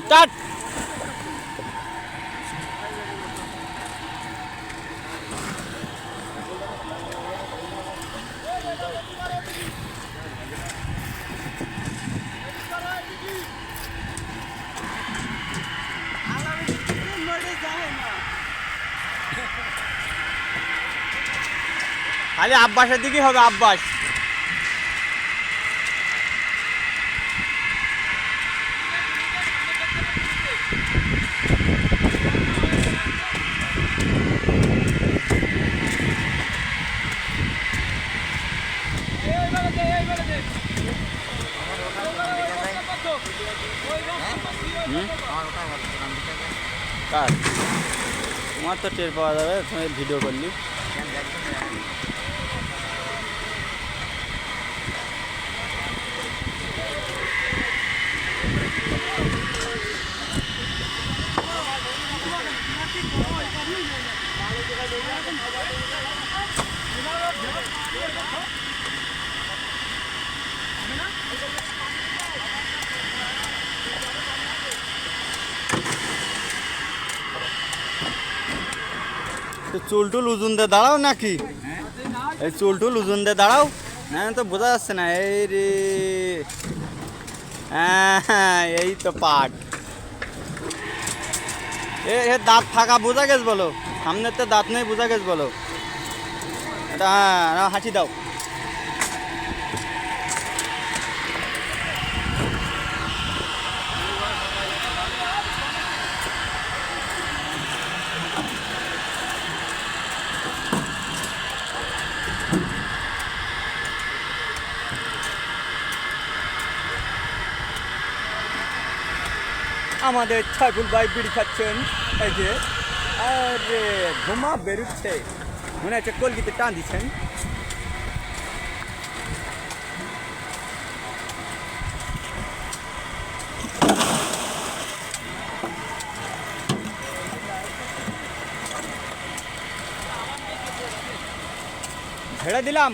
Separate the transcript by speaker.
Speaker 1: Start. খালি আব্বাসের দিকেই হবে, আব্বাস। কার তোমার তো টের পাওয়া যাবে, তুমি ভিডিও করলি। চুল টুল উজুন দিয়ে দাঁড়াও নাকি? এই চুল টুল উজুন দিয়ে দাঁড়াও, না তো বোঝা যাচ্ছে না। এই রে, হ্যাঁ এই তো পাট। এ দাঁত ফাঁকা বোঝা গেছ বলো, সামনের তো দাঁত নেই বোঝা গেছ বলো। এটা হ্যাঁ হাঁচি দাও। আমাদের ছাগল ভাই বিড়ি খাচ্ছেন, এই যে আরে ধোঁয়া বেরোচ্ছে, মনে হচ্ছে কলগিতে টান দিচ্ছেন। ঝেড়ে দিলাম।